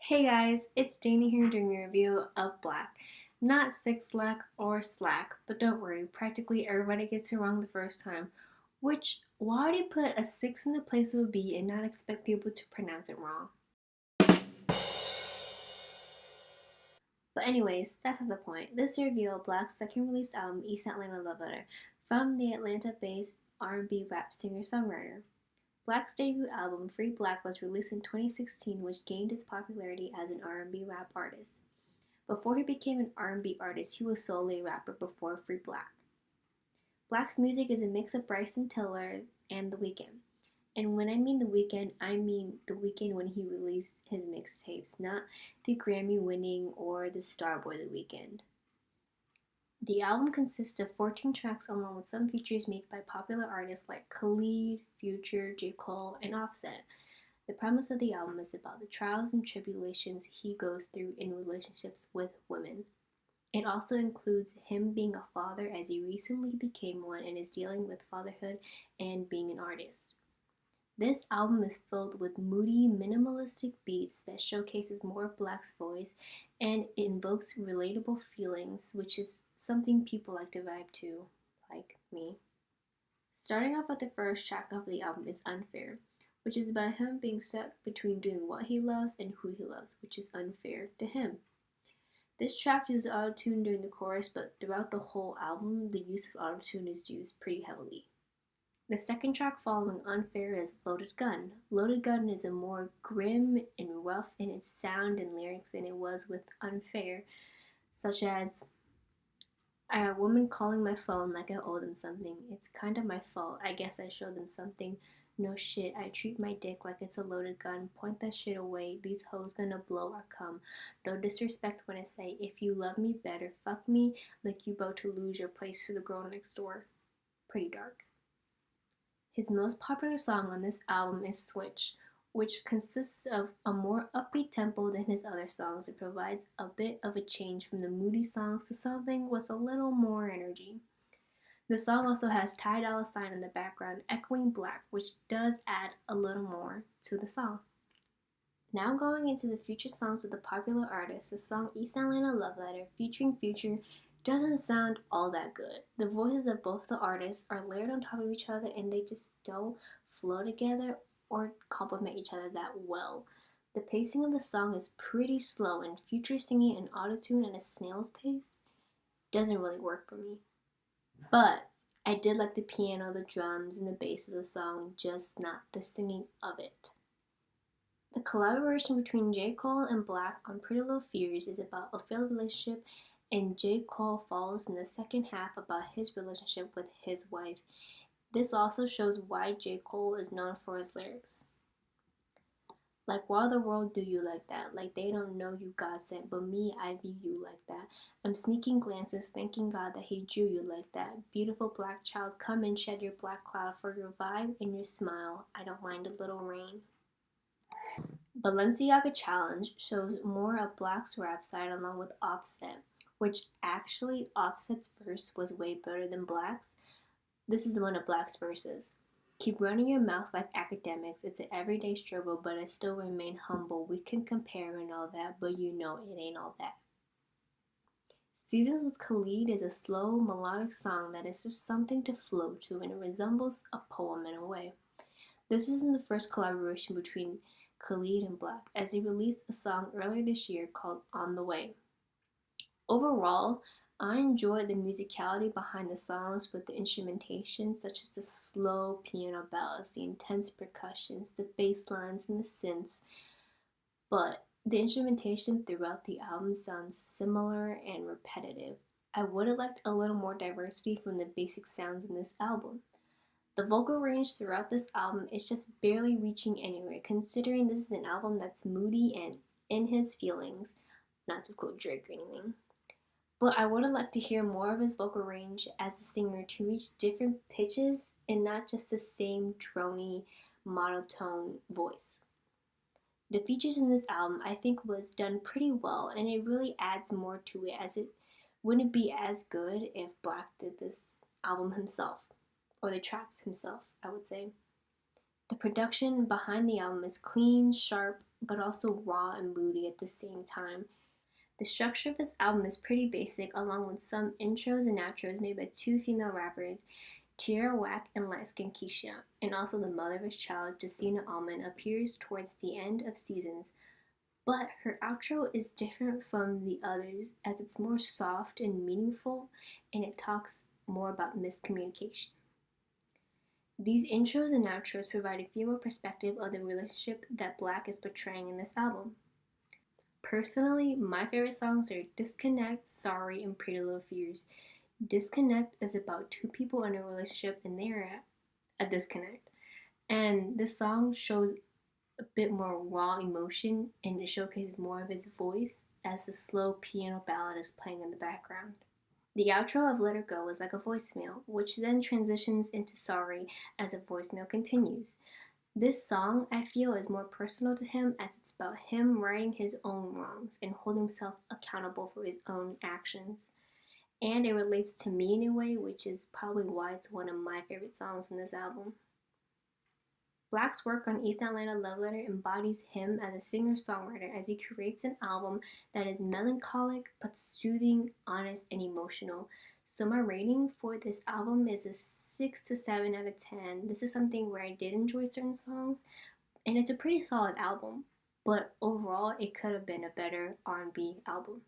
Hey guys, it's Dana here doing a review of Black. Not Six Slack or Slack, but don't worry, practically everybody gets it wrong the first time. Which, why do you put a 6 in the place of a B and not expect people to pronounce it wrong? But anyways, that's not the point. This review of Black's second release album, East Atlanta Love Letter, from the Atlanta-based R&B rap singer-songwriter. Black's debut album, Free Black, was released in 2016, which gained his popularity as an R&B rap artist. Before he became an R&B artist, he was solely a rapper before Free Black. Black's music is a mix of Bryson Tiller and The Weeknd. And when I mean The Weeknd, I mean The Weeknd when he released his mixtapes, not the Grammy-winning or the Starboy The Weeknd. The album consists of 14 tracks along with some features made by popular artists like Khalid, Future, J. Cole, and Offset. The premise of the album is about the trials and tribulations he goes through in relationships with women. It also includes him being a father as he recently became one and is dealing with fatherhood and being an artist. This album is filled with moody, minimalistic beats that showcases more of Black's voice and it invokes relatable feelings, which is something people like to vibe to, like me. Starting off with the first track of the album is Unfair, which is about him being stuck between doing what he loves and who he loves, which is unfair to him. This track uses autotune during the chorus, but throughout the whole album, the use of autotune is used pretty heavily. The second track following Unfair is Loaded Gun. Loaded Gun is a more grim and rough in its sound and lyrics than it was with Unfair, such as I have a woman calling my phone like I owe them something. It's kind of my fault. I guess I showed them something. No shit, I treat my dick like it's a loaded gun. Point that shit away. These hoes gonna blow or come. No disrespect when I say, if you love me better, fuck me like you about to lose your place to the girl next door. Pretty dark. His most popular song on this album is Switch, which consists of a more upbeat tempo than his other songs. It provides a bit of a change from the moody songs to something with a little more energy. The song also has Ty Dolla $ign in the background echoing Black, which does add a little more to the song. Now going into the future songs of the popular artist, the song East Atlanta Love Letter featuring Future doesn't sound all that good. The voices of both the artists are layered on top of each other and they just don't flow together or complement each other that well. The pacing of the song is pretty slow and Future singing in autotune at a snail's pace doesn't really work for me. But I did like the piano, the drums, and the bass of the song, just not the singing of it. The collaboration between J. Cole and Black on Pretty Little Fears is about a failed relationship, and J. Cole follows in the second half about his relationship with his wife. This also shows why J. Cole is known for his lyrics. Like, why the world do you like that? Like, they don't know you God sent, but me, I view you like that. I'm sneaking glances, thanking God that He drew you like that. Beautiful black child, come and shed your black cloud for your vibe and your smile. I don't mind a little rain. Balenciaga Challenge shows more of Black's rap side along with Offset, which actually Offset's verse was way better than Black's. This is one of Black's verses. Keep running your mouth like academics. It's an everyday struggle, but I still remain humble. We can compare and all that, but you know it ain't all that. Seasons with Khalid is a slow, melodic song that is just something to flow to, and it resembles a poem in a way. This isn't the first collaboration between Khalid and Black, as he released a song earlier this year called On the Way. Overall, I enjoyed the musicality behind the songs with the instrumentation, such as the slow piano ballads, the intense percussions, the bass lines, and the synths, but the instrumentation throughout the album sounds similar and repetitive. I would have liked a little more diversity from the basic sounds in this album. The vocal range throughout this album is just barely reaching anywhere, considering this is an album that's moody and in his feelings, not to quote Drake or anything. But I would have liked to hear more of his vocal range as a singer to reach different pitches and not just the same drony, monotone voice. The features in this album I think was done pretty well and it really adds more to it as it wouldn't be as good if Black did this album himself, or the tracks himself, I would say. The production behind the album is clean, sharp, but also raw and moody at the same time. The structure of this album is pretty basic, along with some intros and outros made by two female rappers, Tierra Whack and Light Skin Keisha, and also the mother of his child, Justina Allman, appears towards the end of seasons. But her outro is different from the others as it's more soft and meaningful, and it talks more about miscommunication. These intros and outros provide a female perspective of the relationship that Black is portraying in this album. Personally, my favorite songs are Disconnect, Sorry, and Pretty Little Fears. Disconnect is about two people in a relationship and they're at a disconnect. And this song shows a bit more raw emotion and it showcases more of his voice as the slow piano ballad is playing in the background. The outro of Let Her Go is like a voicemail, which then transitions into Sorry as the voicemail continues. This song, I feel, is more personal to him as it's about him righting his own wrongs and holding himself accountable for his own actions. And it relates to me in a way, which is probably why it's one of my favorite songs in this album. Black's work on East Atlanta Love Letter embodies him as a singer-songwriter as he creates an album that is melancholic but soothing, honest, and emotional. So my rating for this album is a 6 to 7 out of 10. This is something where I did enjoy certain songs, and it's a pretty solid album. But overall, it could have been a better R&B album.